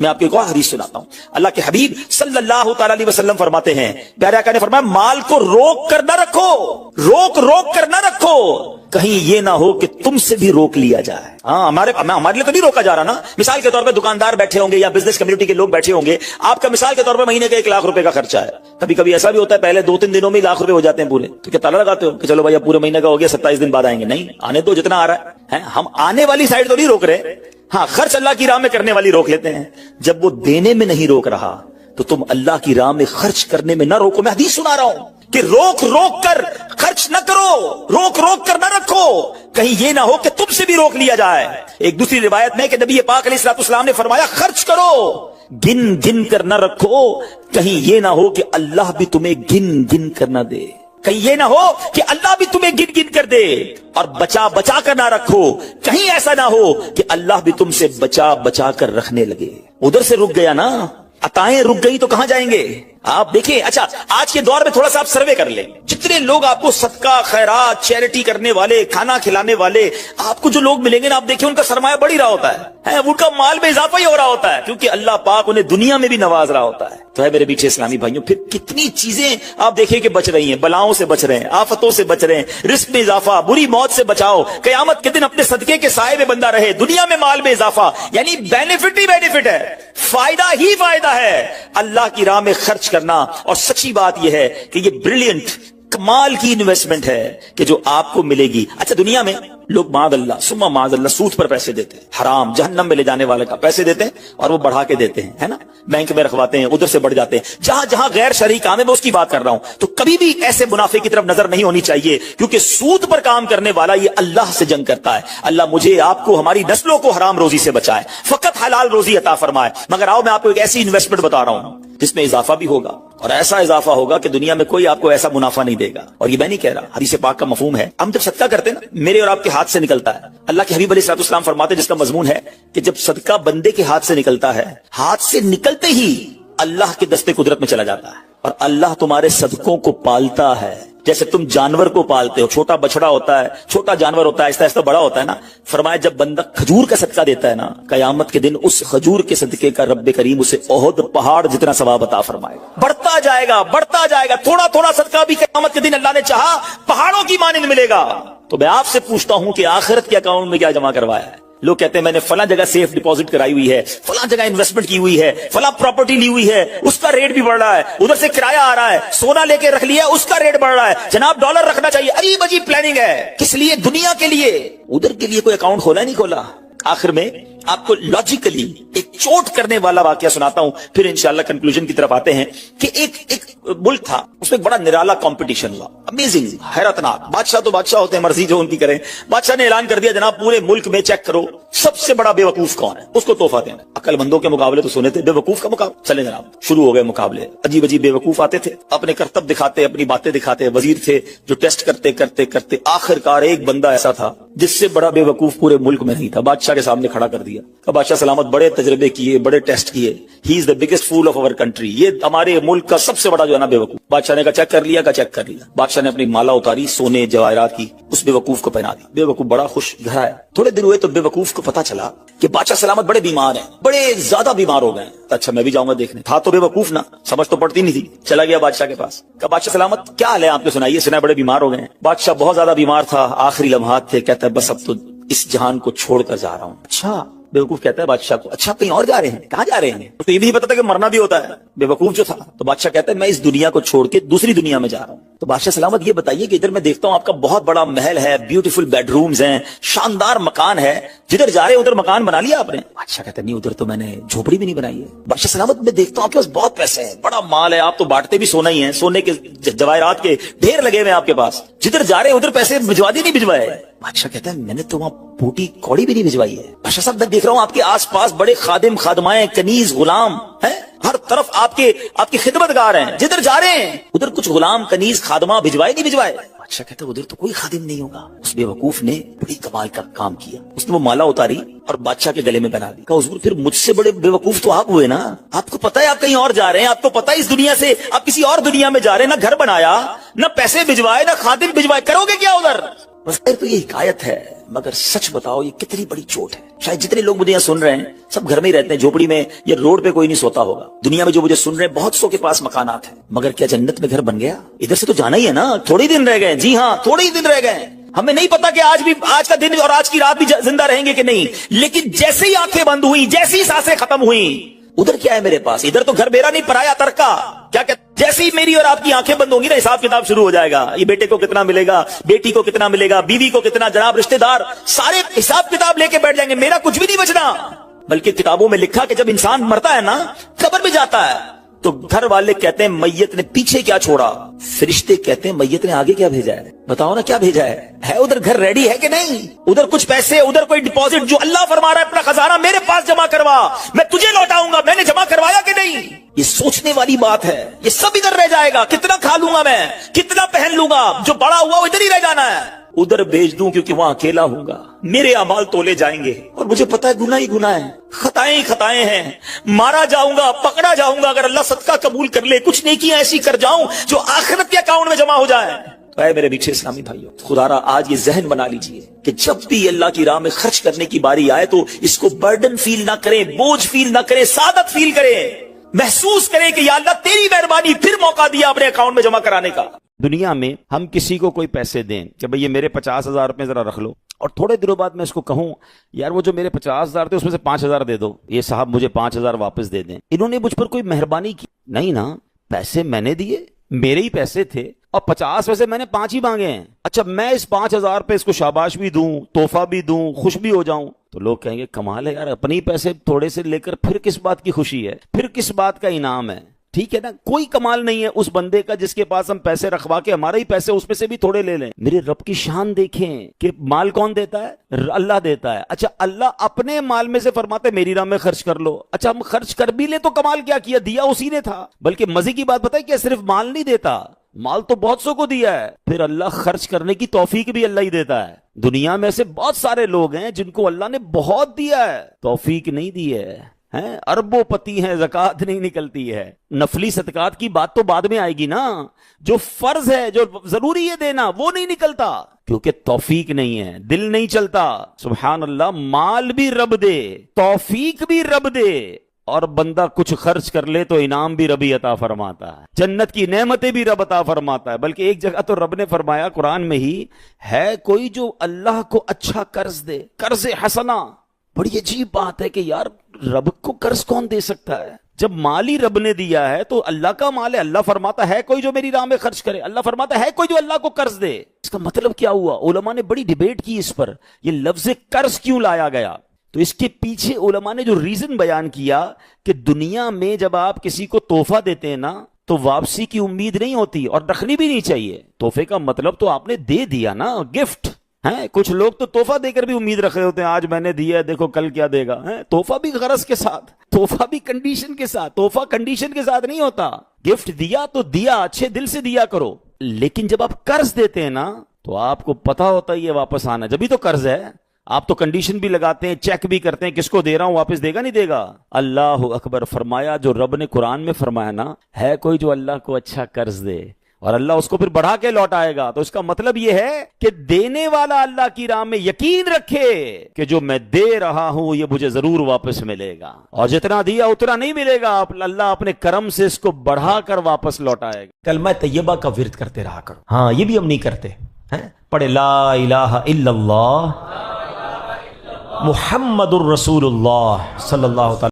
میں آپ کو ایک اور حدیث سناتا ہوں. اللہ کے حبیب صلی اللہ تعالی علیہ وسلم فرماتے ہیں, پیارے آقا نے فرمایا مال کو روک کر نہ رکھو, روک کر نہ رکھو, کہیں یہ نہ ہو کہ تم سے بھی روک لیا جائے. ہاں ہمارے لیے تو نہیں روکا جا رہا نا. مثال کے طور پہ دکاندار بیٹھے ہوں گے یا بزنس کمیونٹی کے لوگ بیٹھے ہوں گے, آپ کا مثال کے طور پر مہینے کا 1 لاکھ روپے کا خرچہ ہے. کبھی کبھی ایسا بھی ہوتا ہے پہلے 2-3 دنوں میں لاکھ روپے ہو جاتے ہیں پورے, تو کیا تالا لگاتے ہو کہ چلو بھائی اب پورے مہینے کا ہو گیا 27 دن بعد آئیں گے؟ نہیں, آنے دو جتنا آ رہا ہے. ہم آنے والی سائڈ تو نہیں روک رہے, ہاں خرچ اللہ کی راہ میں کرنے والی روک لیتے ہیں. جب وہ دینے میں نہیں روک رہا تو تم اللہ کی راہ میں خرچ کرنے میں نہ روکو. میں حدیث سنا رہا ہوں کہ روک کر خرچ نہ کرو, روک کر نہ رکھو, کہیں یہ نہ ہو کہ تم سے بھی روک لیا جائے. ایک دوسری روایت میں کہ نبی پاک علیہ الصلوۃ والسلام نے فرمایا خرچ کرو, گن کر نہ رکھو, کہیں یہ نہ ہو کہ اللہ بھی تمہیں گن کر نہ دے. کہیں یہ نہ ہو کہ اللہ بھی تمہیں گن کر دے. اور بچا کر نہ رکھو, کہیں ایسا نہ ہو کہ اللہ بھی تم سے بچا کر رکھنے لگے. ادھر سے رک گیا نا, عطائیں رک گئی تو کہاں جائیں گے آپ؟ دیکھیں, اچھا آج کے دور میں تھوڑا سا آپ سروے کر لیں, جتنے لوگ آپ کو صدقہ خیرات چیریٹی کرنے والے, کھانا کھلانے والے آپ کو جو لوگ ملیں گے نا, آپ دیکھیں ان کا سرمایہ بڑھ ہی رہا ہوتا ہے, ان کا مال میں اضافہ ہی ہو رہا ہوتا ہے, کیونکہ اللہ پاک انہیں دنیا میں بھی نواز رہا ہوتا ہے. تو ہے میرے میٹھے اسلامی بھائیوں, پھر کتنی چیزیں آپ دیکھیں کہ بچ رہی ہیں, بلاؤں سے بچ رہے ہیں, آفتوں سے بچ رہے ہیں, رزق میں اضافہ, بری موت سے بچاؤ, قیامت کے دن اپنے صدقے کے سائے میں بندہ رہے, دنیا میں مال میں اضافہ, یعنی بینیفٹ ہی بینیفٹ ہے, فائدہ ہی فائدہ ہے اللہ کی راہ میں خرچ کرنا. اور سچی بات یہ ہے کہ یہ بریلینٹ کمال کی انویسٹمنٹ ہے کہ جو آپ کو ملے گی. اچھا دنیا میں لوگ معاذ اللہ سود پر پیسے دیتے ہیں, حرام جہنم میں لے جانے والے کا پیسے دیتے ہیں اور وہ بڑھا کے دیتے ہیں, ہے نا, بینک میں رکھواتے ہیں, ادھر سے بڑھ جاتے ہیں. جہاں غیر شرعی کام ہے میں اس کی بات کر رہا ہوں. تو کبھی بھی ایسے منافع کی طرف نظر نہیں ہونی چاہیے, کیونکہ سود پر کام کرنے والا یہ اللہ سے جنگ کرتا ہے. اللہ مجھے آپ کو ہماری نسلوں کو حرام روزی سے بچائے, فقط حلال روزی عطا فرمائے. مگر آؤ میں آپ کو ایک ایسی انویسٹمنٹ بتا رہا ہوں جس میں اضافہ بھی ہوگا, اور ایسا اضافہ ہوگا کہ دنیا میں کوئی آپ کو ایسا منافع نہیں دے گا. اور یہ میں نہیں کہہ رہا, حدیث پاک کا مفہوم ہے. ہم جب صدقہ کرتے ہیں نا, میرے اور آپ کے ہاتھ سے نکلتا ہے. اللہ کے حبیب علیہ الصلوۃ والسلام فرماتے ہیں, جس کا مضمون ہے کہ جب صدقہ بندے کے ہاتھ سے نکلتا ہے, ہاتھ سے نکلتے ہی اللہ کے دستے قدرت میں چلا جاتا ہے, اور اللہ تمہارے صدقوں کو پالتا ہے جیسے تم جانور کو پالتے ہو. چھوٹا بچڑا ہوتا ہے, چھوٹا جانور ہوتا ہے, آہستہ آہستہ بڑا ہوتا ہے نا. فرمایا جب بندہ کھجور کا صدقہ دیتا ہے نا, قیامت کے دن اس کھجور کے صدقے کا رب کریم اسے احد پہاڑ جتنا ثواب عطا فرمائے گا. بڑھتا جائے گا, تھوڑا صدقہ بھی قیامت کے دن اللہ نے چاہا پہاڑوں کی مانند ملے گا. تو میں آپ سے پوچھتا ہوں کہ آخرت کے اکاؤنٹ میں کیا جمع کروایا ہے؟ لوگ کہتے ہیں میں نے فلاں جگہ سیف ڈپوزٹ کرائی ہوئی ہے, فلاں جگہ انویسٹمنٹ کی ہوئی ہے, فلاں پراپرٹی لی ہوئی ہے, اس کا ریٹ بھی بڑھ رہا ہے, ادھر سے کرایہ آ رہا ہے, سونا لے کے رکھ لیا اس کا ریٹ بڑھ رہا ہے, جناب ڈالر رکھنا چاہیے. عجیب پلاننگ ہے. کس لیے؟ دنیا کے لیے. ادھر کے لیے کوئی اکاؤنٹ کھولا نہیں کھولا. آخر میں آپ کو لاجیکلی ایک چوٹ کرنے والا واقعہ سناتا ہوں, پھر انشاءاللہ کنکلوژن کی طرف آتے ہیں. کہ ایک ملک تھا, اس میں ایک بڑا نرالا کمپٹیشن ہوا, امیزنگ, حیرتناک. بادشاہ تو بادشاہ ہوتے ہیں, مرضی جو ان کی کریں. بادشاہ نے اعلان کر دیا جناب پورے ملک میں چیک کرو سب سے بڑا بے وقوف کون ہے, اس کو تحفہ دینا. عقل مندوں کے مقابلے تو سنے تھے, بے وقوف کا مقابلہ. چلے جناب, شروع ہو گئے مقابلے. عجیب بے وقوف آتے تھے, اپنے کرتب دکھاتے, اپنی باتیں دکھاتے. وزیر تھے جو ٹیسٹ کرتے آخرکار ایک بندہ ایسا تھا جس سے بڑا بے وقوف پورے ملک میں نہیں تھا. بادشاہ کے سامنے کھڑا کر دیا. بادشاہ سلامت بڑے تجربے کیے, بڑے ٹیسٹ کیے. He is the biggest fool of our country, یہ ہمارے ملک کا سب سے بڑا جو ہے نا بے وقوف. بادشاہ نے کہا چیک کر لیا, چیک کر لیا. بادشاہ نے اپنی مالا اتاری سونے جواہرات کی, اس بے وقوف کو پہنا دی. بے وقوف بڑا خوش گھر آیا. تھوڑے دن ہوئے تو بے وقوف کو پتا چلا کہ بادشاہ سلامت بڑے بیمار ہیں, بڑے زیادہ بیمار ہو گئے. اچھا میں بھی جاؤں گا دیکھنے. تھا تو بے وقوف نا, سمجھ تو پڑتی نہیں تھی. چلا گیا بادشاہ کے پاس. کہا بادشاہ سلامت کیا حال ہے آپ کے, سنائیے, سنا بڑے بیمار ہو گئے ہیں. بادشاہ بہت زیادہ بیمار تھا, آخری لمحات تھے. کہتا ہے بس اب تو اس جہان کو چھوڑ کر جا رہا ہوں. اچھا, بیوقوف کہتا ہے بادشاہ کو, اچھا کہیں اور جا رہے ہیں, کہاں جا رہے ہیں؟ تو یہ بھی نہیں پتا تھا کہ مرنا بھی ہوتا ہے. بیوقوف جو تھا. تو بادشاہ کہتا ہے میں اس دنیا کو چھوڑ کے دوسری دنیا میں جا رہا ہوں. تو بادشاہ سلامت یہ بتائیے کہ ادھر میں دیکھتا ہوں آپ کا بہت بڑا محل ہے, بیوٹیفل بیڈ رومز ہیں, شاندار مکان ہے, جدھر جا رہے ادھر مکان بنا لیا آپ نے؟ بادشاہ کہتا ہے نہیں, ادھر تو میں نے جھوپڑی بھی نہیں بنائی ہے. بادشاہ سلامت میں دیکھتا ہوں آپ کے پاس بہت پیسے ہیں, بڑا مال ہے, آپ تو بانٹتے بھی سونا ہی ہیں, سونے کے جواہرات کے ڈھیر لگے ہوئے آپ کے پاس, جدھر جا رہے ادھر پیسے بھجوا دی نہیں بھجوائے؟ بادشاہ کہتا ہے میں نے تو وہاں بوٹی کوڑی بھی نہیں بھجوائی ہے. بادشاہ صاحب میں دیکھ رہا ہوں آپ کے آس پاس بڑے خادم خادمائیں, کنیز غلام ہیں, ہر طرف آپ کی خدمت گار ہیں, جدھر جا رہے ہیں ادھر کچھ غلام کنیز خادمہ بھجوائے نہیں بھجوائے؟ بادشاہ کہتا ہے ادھر تو کوئی خادم نہیں ہوگا. اس بے وقوف نے بڑی کمال کا کام کیا, اس نے وہ مالا اتاری اور بادشاہ کے گلے میں بنا دی. کہا حضور پھر مجھ سے بڑے بے وقوف تو آپ ہوئے نا, آپ کو پتا ہے آپ کہیں اور جا رہے ہیں, آپ کو پتا ہے اس دنیا سے آپ کسی اور دنیا میں جا رہے ہیں, نہ گھر بنایا, نہ پیسے بھجوائے, نہ خادم بھجوائے, کرو گے کیا ادھر؟ بس تو یہ حکایت ہے. مگر سچ بتاؤ یہ کتنی بڑی چوٹ ہے. شاید جتنے لوگ مجھے یہاں سن رہے ہیں سب گھر میں ہی رہتے ہیں, جھوپڑی میں یا روڈ پہ کوئی نہیں سوتا ہوگا. دنیا میں جو مجھے سن رہے ہیں بہت سو کے پاس مکانات ہیں, مگر کیا جنت میں گھر بن گیا؟ ادھر سے تو جانا ہی ہے نا, تھوڑے دن رہ گئے. جی ہاں, تھوڑے ہی دن رہ گئے. ہمیں نہیں پتا کہ آج کا دن اور آج کی رات بھی زندہ رہیں گے کہ نہیں, لیکن جیسے ہی آنکھیں بند ہوئی, جیسی ہی سانسیں ختم ہوئی, ادھر کیا ہے میرے پاس؟ ادھر تو گھر میرا نہیں, پرایا ترکا. کیا کہ جیسے ہی میری اور آپ کی آنکھیں بند ہوں گی نا, حساب کتاب شروع ہو جائے گا. یہ بیٹے کو کتنا ملے گا, بیٹی کو کتنا ملے گا, بیوی کو کتنا, جناب رشتہ دار سارے حساب کتاب لے کے بیٹھ جائیں گے. میرا کچھ بھی نہیں بچنا. بلکہ کتابوں میں لکھا کہ جب انسان مرتا ہے نا, قبر میں جاتا ہے, تو گھر والے کہتے ہیں میت نے پیچھے کیا چھوڑا, فرشتے کہتے ہیں میت نے آگے کیا بھیجا ہے. بتاؤ نا کیا بھیجا ہے ادھر گھر ریڈی ہے کہ نہیں؟ ادھر کچھ پیسے, ادھر کوئی ڈپازٹ, جو اللہ فرما رہا ہے اپنا خزانہ میرے پاس جمع کروا, میں تجھے لوٹاؤں گا, میں نے جمع کروایا کہ نہیں؟ یہ سوچنے والی بات ہے. یہ سب ادھر رہ جائے گا. کتنا کھا لوں گا میں, کتنا پہن لوں گا, جو بڑا ہوا وہ ادھر ہی رہ جانا ہے. ادھر بھیج دوں کیونکہ وہاں اکیلا ہوں گا, میرے اعمال تولے جائیں گے, اور مجھے پتا ہے گناہ ہی گناہ ہے, خطائیں ہی خطائیں ہیں. مارا جاؤں گا, پکڑا جاؤں گا, اگر اللہ صدقہ قبول کر لے, کچھ نیکیاں ایسی کر جاؤں جو آخرت کے اکاؤنٹ میں جمع ہو جائے. تو اے میرے میٹھے اسلامی بھائیوں, خدا را آج یہ ذہن بنا لیجئے کہ جب بھی اللہ کی راہ میں خرچ کرنے کی باری آئے تو اس کو برڈن فیل نہ کریں, بوجھ فیل نہ کریں, سعادت فیل کریں, محسوس کریں کہ یا اللہ تیری مہربانی, پھر موقع دیا اپنے اکاؤنٹ میں جمع کرانے کا. دنیا میں ہم کسی کو کوئی پیسے دیں کہ بھئی یہ میرے 50,000 روپے ذرا رکھ لو, اور تھوڑے دنوں بعد میں اس کو کہوں یار وہ جو میرے 50,000 تھے اس میں سے 5,000 دے دو, یہ صاحب مجھے 5,000 واپس دے دیں. انہوں نے مجھ پر کوئی مہربانی کی نہیں نا, پیسے میں نے دیے, میرے ہی پیسے تھے, اور 50 میں سے میں نے 5 ہی مانگے ہیں. اچھا میں اس 5,000 پہ اس کو شاباش بھی دوں, تحفہ بھی دوں, خوش بھی ہو جاؤں, تو لوگ کہیں گے کمال ہے یار, اپنی پیسے تھوڑے سے لے کر پھر کس بات کی خوشی ہے, پھر کس بات کا انعام ہے. ٹھیک ہے نا, کوئی کمال نہیں ہے اس بندے کا جس کے پاس ہم پیسے رکھوا کے ہمارے ہی پیسے اس میں سے بھی تھوڑے لے لیں. میرے رب کی شان دیکھیں کہ مال کون دیتا ہے؟ اللہ دیتا ہے. اچھا اللہ اپنے مال میں سے فرماتے ہیں میری راہ میں خرچ کر لو. اچھا ہم خرچ کر بھی لے تو کمال کیا کیا, دیا اسی نے تھا. بلکہ مزے کی بات بتائیں, کیا صرف مال نہیں دیتا, مال تو بہت سو کو دیا ہے, پھر اللہ خرچ کرنے کی توفیق بھی اللہ ہی دیتا ہے. دنیا میں سے بہت سارے لوگ ہیں جن کو اللہ نے بہت دیا ہے, توفیق نہیں دی ہے, اربوں پتی ہیں, زکوٰۃ نہیں نکلتی ہے. نفلی صدقات کی بات تو بعد میں آئے گی نا, جو فرض ہے, جو ضروری ہے دینا, وہ نہیں نکلتا کیونکہ توفیق نہیں ہے, دل نہیں چلتا. سبحان اللہ, مال بھی رب دے, توفیق بھی رب دے, اور بندہ کچھ خرچ کر لے تو انعام بھی ربی عطا فرماتا ہے, جنت کی نعمتیں بھی رب عطا فرماتا ہے. بلکہ ایک جگہ تو رب نے فرمایا قرآن میں ہی, ہے کوئی جو اللہ کو اچھا قرض دے, قرض حسنہ. بڑی عجیب بات ہے کہ یار رب کو قرض کون دے سکتا ہے؟ جب مال ہی رب نے دیا ہے تو اللہ کا مال ہے. اللہ فرماتا ہے کوئی جو میری راہ میں خرچ کرے, اللہ فرماتا ہے کوئی جو اللہ کو قرض دے. اس کا مطلب کیا ہوا؟ علماء نے بڑی ڈیبیٹ کی اس پر, یہ لفظ قرض کیوں لایا گیا. تو اس کے پیچھے علماء نے جو ریزن بیان کیا کہ دنیا میں جب آپ کسی کو تحفہ دیتے ہیں نا تو واپسی کی امید نہیں ہوتی, اور رکھنی بھی نہیں چاہیے. تحفے کا مطلب تو آپ نے دے دیا نا, گفٹ ہے. کچھ لوگ تو تحفہ دے کر بھی امید رکھ رہے ہوتے ہیں, آج میں نے دیا ہے دیکھو کل کیا دے گا. تحفہ بھی غرض کے ساتھ, تحفہ بھی کنڈیشن کے ساتھ. تحفہ کنڈیشن کے ساتھ نہیں ہوتا. گفٹ دیا تو دیا, اچھے دل سے دیا کرو. لیکن جب آپ قرض دیتے ہیں نا تو آپ کو پتا ہوتا ہے یہ واپس آنا, جبھی تو قرض ہے. آپ تو کنڈیشن بھی لگاتے ہیں, چیک بھی کرتے ہیں, کس کو دے رہا ہوں, واپس دے گا نہیں دے گا. اللہ اکبر. فرمایا جو رب نے قرآن میں فرمایا نا, ہے کوئی جو اللہ کو اچھا قرض دے اور اللہ اس کو پھر بڑھا کے لوٹائے گا. تو اس کا مطلب یہ ہے کہ دینے والا اللہ کی راہ میں یقین رکھے کہ جو میں دے رہا ہوں یہ مجھے ضرور واپس ملے گا, اور جتنا دیا اتنا نہیں ملے گا, اللہ اپنے کرم سے اس کو بڑھا کر واپس لوٹائے گا. کلمہ طیبہ کا ورد کرتے رہا کرو. ہاں یہ بھی ہم نہیں کرتے. پڑھے لا الہ الا اللہ محمد الرسول اللہ صلی اللہ تعالی